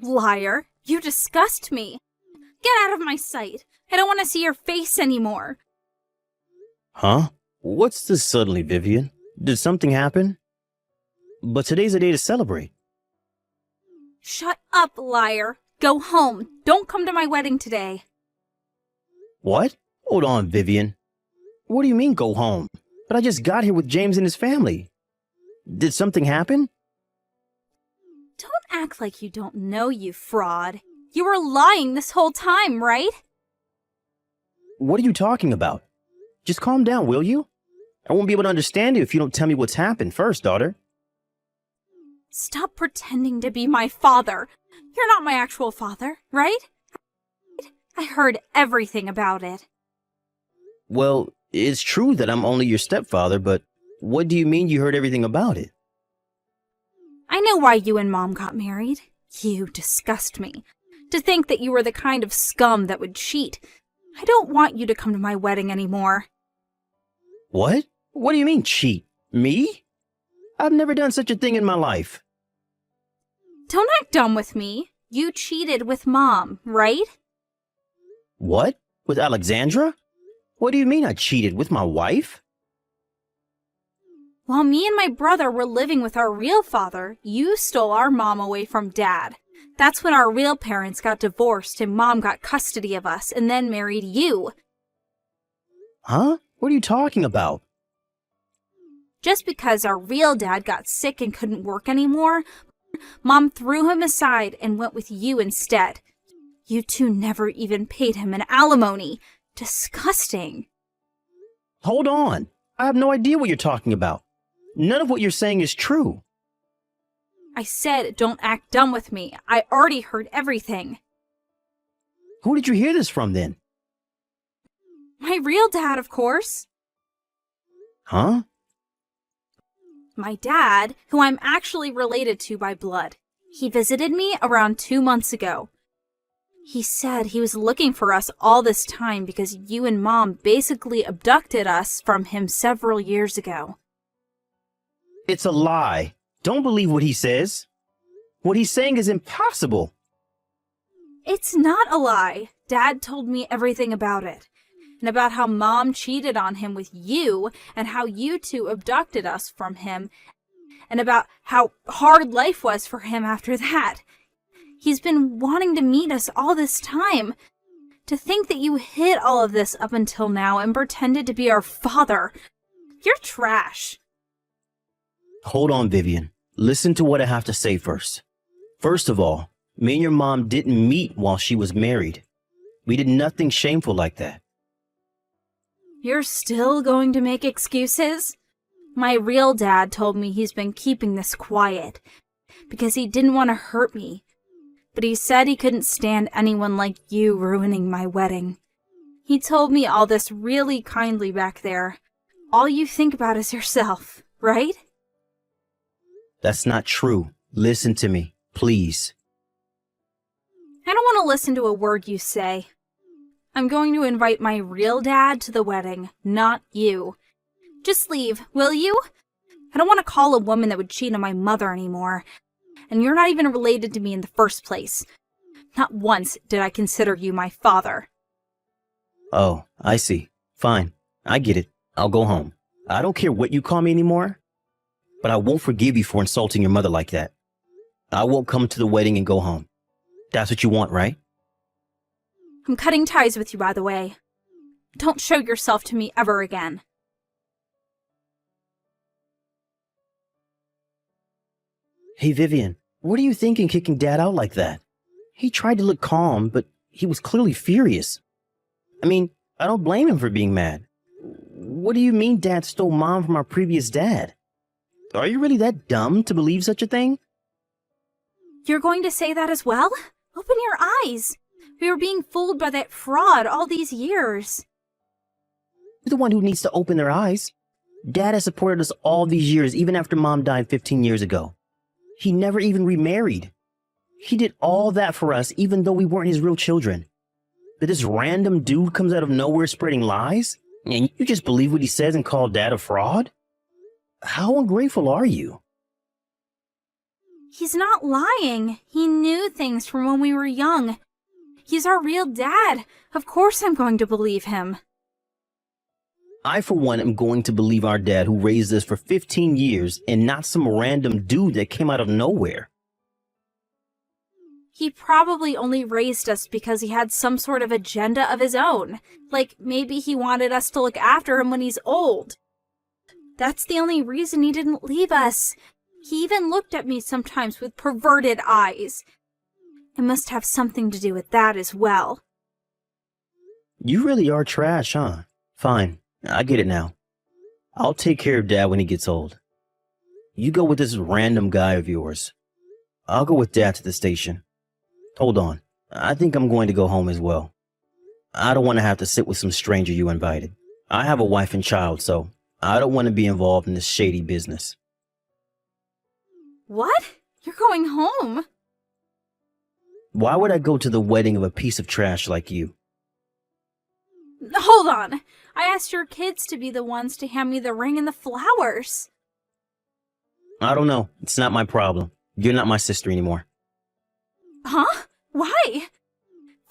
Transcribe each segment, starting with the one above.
Liar, you disgust me. Get out of my sight. I don't want to see your face anymore. Huh? What's this suddenly, Vivian? Did something happen? But today's a day to celebrate. Shut up, liar. Go home. Don't come to my wedding today. What? Hold on, Vivian. What do you mean, go home? But I just got here with James and his family. Did something happen? Don't act like you don't know, you fraud. You were lying this whole time, right? What are you talking about? Just calm down, will you? I won't be able to understand you if you don't tell me what's happened first, daughter. Stop pretending to be my father. You're not my actual father, right? I heard everything about it. Well, it's true that I'm only your stepfather, but what do you mean you heard everything about it? I know why you and Mom got married. You disgust me. To think that you were the kind of scum that would cheat. I don't want you to come to my wedding anymore. What? What do you mean, cheat? Me? I've never done such a thing in my life. Don't act dumb with me. You cheated with Mom, right? What? With Alexandra? What do you mean I cheated with my wife? While me and my brother were living with our real father, you stole our mom away from Dad. That's when our real parents got divorced and Mom got custody of us and then married you. Huh? What are you talking about? Just because our real dad got sick and couldn't work anymore, Mom threw him aside and went with you instead. You two never even paid him an alimony. Disgusting. Hold on. I have no idea what you're talking about. None of what you're saying is true. I said don't act dumb with me. I already heard everything. Who did you hear this from then? My real dad, of course. Huh? My dad, who I'm actually related to by blood. He visited me around 2 months ago. He said he was looking for us all this time because you and Mom basically abducted us from him several years ago. It's a lie. Don't believe what he says. What he's saying is impossible. It's not a lie. Dad told me everything about it. And about how Mom cheated on him with you, and how you two abducted us from him, and about how hard life was for him after that. He's been wanting to meet us all this time. To think that you hid all of this up until now and pretended to be our father. You're trash. Hold on, Vivian. Listen to what I have to say first. First of all, me and your mom didn't meet while she was married. We did nothing shameful like that. You're still going to make excuses? My real dad told me he's been keeping this quiet because he didn't want to hurt me. But he said he couldn't stand anyone like you ruining my wedding. He told me all this really kindly back there. All you think about is yourself, right? That's not true. Listen to me, please. I don't want to listen to a word you say. I'm going to invite my real dad to the wedding, not you. Just leave, will you? I don't want to call a woman that would cheat on my mother anymore. And you're not even related to me in the first place. Not once did I consider you my father. Oh, I see. Fine. I get it. I'll go home. I don't care what you call me anymore, but I won't forgive you for insulting your mother like that. I won't come to the wedding and go home. That's what you want, right? I'm cutting ties with you, by the way. Don't show yourself to me ever again. Hey, Vivian, what are you thinking kicking Dad out like that? He tried to look calm, but he was clearly furious. I mean, I don't blame him for being mad. What do you mean Dad stole Mom from our previous dad? Are you really that dumb to believe such a thing? You're going to say that as well? Open your eyes. We were being fooled by that fraud all these years. You're the one who needs to open their eyes. Dad has supported us all these years, even after Mom died 15 years ago. He never even remarried. He did all that for us, even though we weren't his real children. But this random dude comes out of nowhere spreading lies? And you just believe what he says and call Dad a fraud? How ungrateful are you? He's not lying. He knew things from when we were young. He's our real dad. Of course I'm going to believe him. I, for one, am going to believe our dad who raised us for 15 years and not some random dude that came out of nowhere. He probably only raised us because he had some sort of agenda of his own. Like, maybe he wanted us to look after him when he's old. That's the only reason he didn't leave us. He even looked at me sometimes with perverted eyes. It must have something to do with that as well. You really are trash, huh? Fine, I get it now. I'll take care of Dad when he gets old. You go with this random guy of yours. I'll go with Dad to the station. Hold on, I think I'm going to go home as well. I don't want to have to sit with some stranger you invited. I have a wife and child, so I don't want to be involved in this shady business. What? You're going home? Why would I go to the wedding of a piece of trash like you? Hold on. I asked your kids to be the ones to hand me the ring and the flowers. I don't know. It's not my problem. You're not my sister anymore. Huh? Why?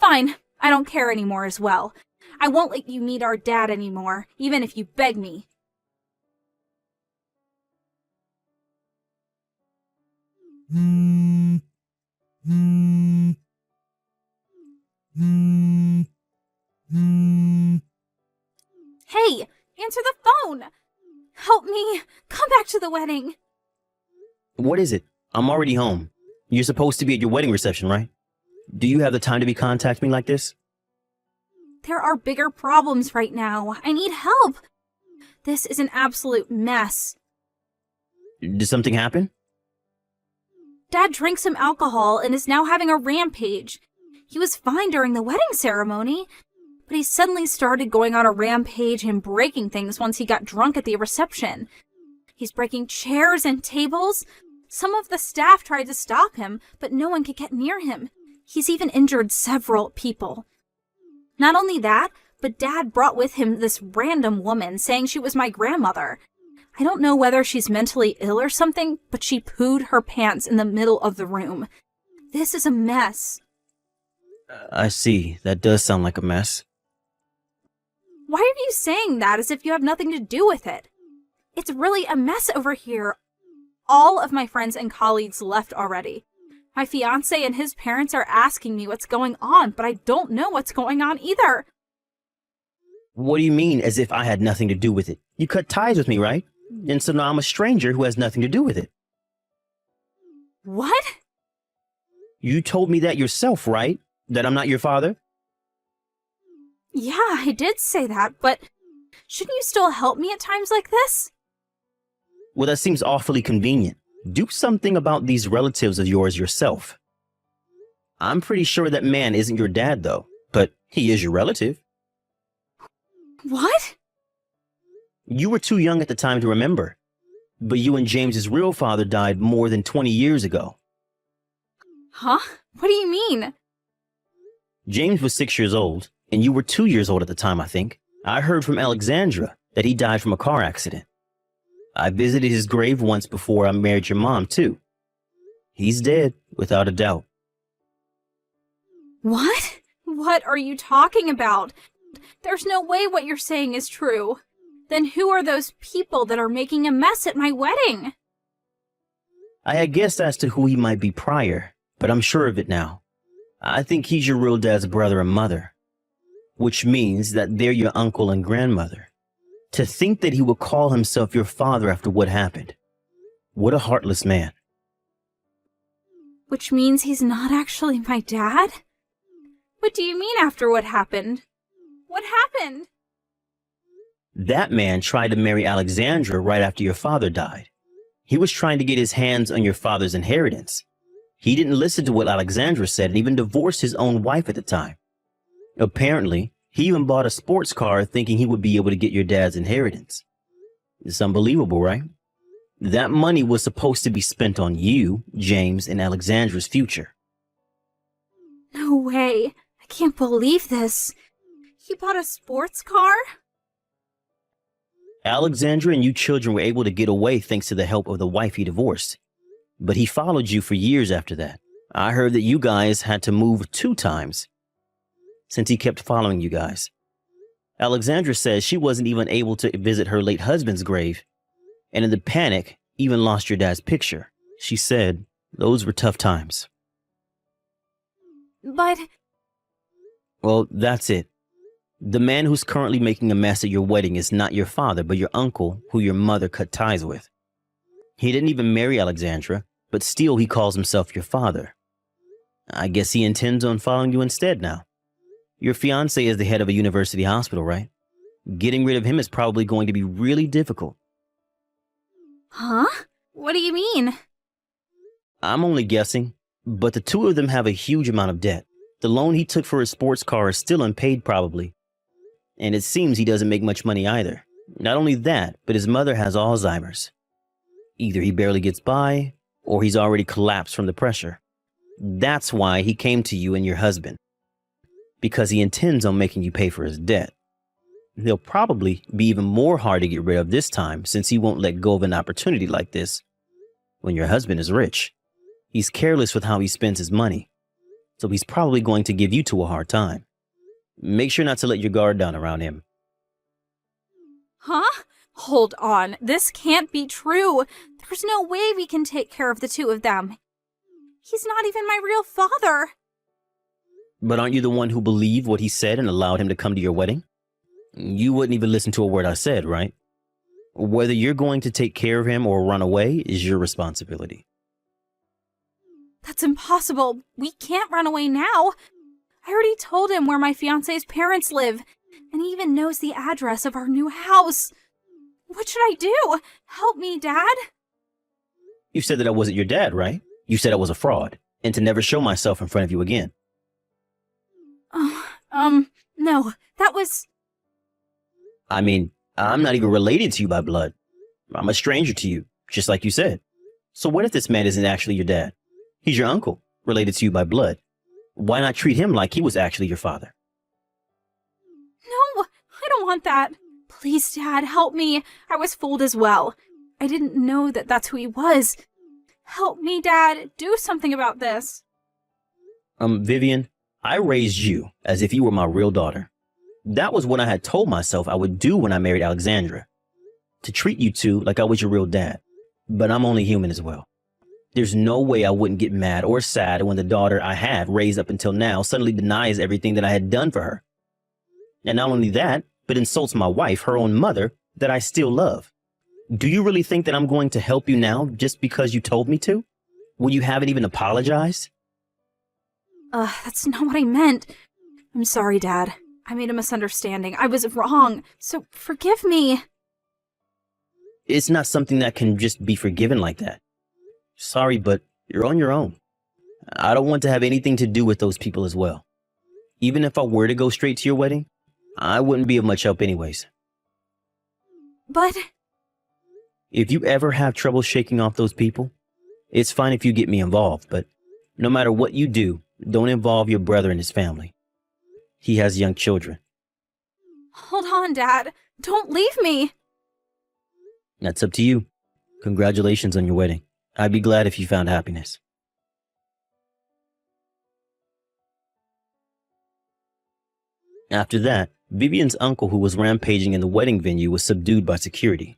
Fine. I don't care anymore as well. I won't let you meet our dad anymore, even if you beg me. Hey, answer the phone! Help me! Come back to the wedding! What is it? I'm already home. You're supposed to be at your wedding reception, right? Do you have the time to be contacting me like this? There are bigger problems right now. I need help. This is an absolute mess. Did something happen? Dad drank some alcohol and is now having a rampage. He was fine during the wedding ceremony, but he suddenly started going on a rampage and breaking things once he got drunk at the reception. He's breaking chairs and tables. Some of the staff tried to stop him, but no one could get near him. He's even injured several people. Not only that, but Dad brought with him this random woman saying she was my grandmother. I don't know whether she's mentally ill or something, but she pooed her pants in the middle of the room. This is a mess. I see. That does sound like a mess. Why are you saying that as if you have nothing to do with it? It's really a mess over here. All of my friends and colleagues left already. My fiancé and his parents are asking me what's going on, but I don't know what's going on either. What do you mean, as if I had nothing to do with it? You cut ties with me, right? And so now I'm a stranger who has nothing to do with it. What? You told me that yourself, right? That I'm not your father? Yeah, I did say that, but shouldn't you still help me at times like this? Well, that seems awfully convenient. Do something about these relatives of yours yourself. I'm pretty sure that man isn't your dad, though, but he is your relative. What? You were too young at the time to remember, but you and James's real father died more than 20 years ago. Huh? What do you mean? James was 6 years old, and you were 2 years old at the time, I think. I heard from Alexandra that he died from a car accident. I visited his grave once before I married your mom, too. He's dead, without a doubt. What? What are you talking about? There's no way what you're saying is true. Then who are those people that are making a mess at my wedding? I had guessed as to who he might be prior, but I'm sure of it now. I think he's your real dad's brother and mother, which means that they're your uncle and grandmother. To think that he would call himself your father after what happened. What a heartless man. Which means he's not actually my dad? What do you mean after what happened? What happened? That man tried to marry Alexandra right after your father died. He was trying to get his hands on your father's inheritance. He didn't listen to what Alexandra said and even divorced his own wife at the time. Apparently, he even bought a sports car thinking he would be able to get your dad's inheritance. It's unbelievable, right? That money was supposed to be spent on you, James, and Alexandra's future. No way. I can't believe this. He bought a sports car? Alexandra and you children were able to get away thanks to the help of the wife he divorced. But he followed you for years after that. I heard that you guys had to move 2 times since he kept following you guys. Alexandra says she wasn't even able to visit her late husband's grave, and in the panic, even lost your dad's picture. She said those were tough times. But... Well, that's it. The man who's currently making a mess at your wedding is not your father, but your uncle, who your mother cut ties with. He didn't even marry Alexandra, but still he calls himself your father. I guess he intends on following you instead now. Your fiancé is the head of a university hospital, right? Getting rid of him is probably going to be really difficult. Huh? What do you mean? I'm only guessing, but the 2 of them have a huge amount of debt. The loan he took for his sports car is still unpaid probably. And it seems he doesn't make much money either. Not only that, but his mother has Alzheimer's. Either he barely gets by, or he's already collapsed from the pressure. That's why he came to you and your husband. Because he intends on making you pay for his debt. He'll probably be even more hard to get rid of this time, since he won't let go of an opportunity like this when your husband is rich. He's careless with how he spends his money, so he's probably going to give you 2 a hard time. Make sure not to let your guard down around him. Huh? Hold on. This can't be true. There's no way we can take care of the 2 of them. He's not even my real father. But aren't you the one who believed what he said and allowed him to come to your wedding? You wouldn't even listen to a word I said, right? Whether you're going to take care of him or run away is your responsibility. That's impossible. We can't run away now. I already told him where my fiancé's parents live, and he even knows the address of our new house. What should I do? Help me, Dad. You said that I wasn't your dad, right? You said I was a fraud, and to never show myself in front of you again. No, that was... I mean, I'm not even related to you by blood. I'm a stranger to you, just like you said. So what if this man isn't actually your dad? He's your uncle, related to you by blood. Why not treat him like he was actually your father? No, I don't want that. Please, Dad, help me. I was fooled as well. I didn't know that that's who he was. Help me, Dad. Do something about this. Vivian, I raised you as if you were my real daughter. That was what I had told myself I would do when I married Alexandra. To treat you 2 like I was your real dad. But I'm only human as well. There's no way I wouldn't get mad or sad when the daughter I had raised up until now suddenly denies everything that I had done for her. And not only that, but insults my wife, her own mother, that I still love. Do you really think that I'm going to help you now just because you told me to? When you haven't even apologized? That's not what I meant. I'm sorry, Dad. I made a misunderstanding. I was wrong. So forgive me. It's not something that can just be forgiven like that. Sorry, but you're on your own. I don't want to have anything to do with those people as well. Even if I were to go straight to your wedding, I wouldn't be of much help anyways. But... If you ever have trouble shaking off those people, it's fine if you get me involved, but no matter what you do, don't involve your brother and his family. He has young children. Hold on, Dad. Don't leave me. That's up to you. Congratulations on your wedding. I'd be glad if you found happiness. After that, Vivian's uncle, who was rampaging in the wedding venue, was subdued by security.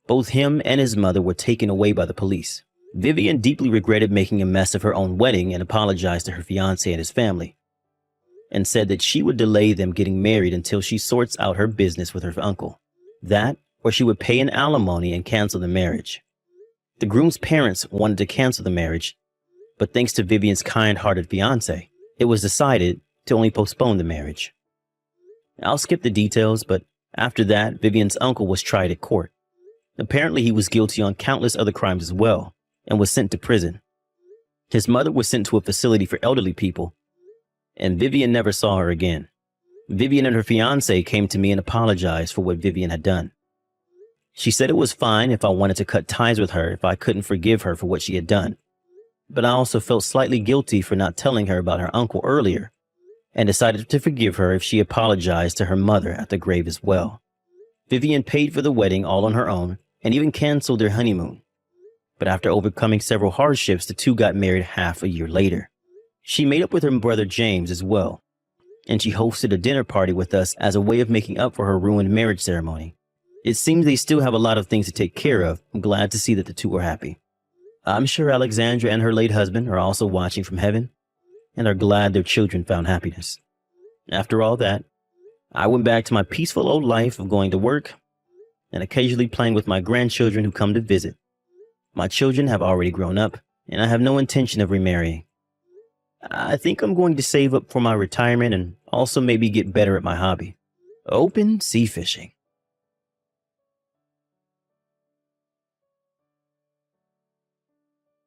Both him and his mother were taken away by the police. Vivian deeply regretted making a mess of her own wedding and apologized to her fiancé and his family, and said that she would delay them getting married until she sorts out her business with her uncle. That, or she would pay an alimony and cancel the marriage. The groom's parents wanted to cancel the marriage, but thanks to Vivian's kind-hearted fiancé, it was decided to only postpone the marriage. I'll skip the details, but after that, Vivian's uncle was tried at court. Apparently, he was guilty on countless other crimes as well, and was sent to prison. His mother was sent to a facility for elderly people, and Vivian never saw her again. Vivian and her fiancé came to me and apologized for what Vivian had done. She said it was fine if I wanted to cut ties with her if I couldn't forgive her for what she had done. But I also felt slightly guilty for not telling her about her uncle earlier, and decided to forgive her if she apologized to her mother at the grave as well. Vivian paid for the wedding all on her own, and even canceled their honeymoon. But after overcoming several hardships, the two got married half a year later. She made up with her brother James as well, and she hosted a dinner party with us as a way of making up for her ruined marriage ceremony. It seems they still have a lot of things to take care of. I'm glad to see that the two are happy. I'm sure Alexandra and her late husband are also watching from heaven and are glad their children found happiness. After all that, I went back to my peaceful old life of going to work and occasionally playing with my grandchildren who come to visit. My children have already grown up, and I have no intention of remarrying. I think I'm going to save up for my retirement and also maybe get better at my hobby, open sea fishing.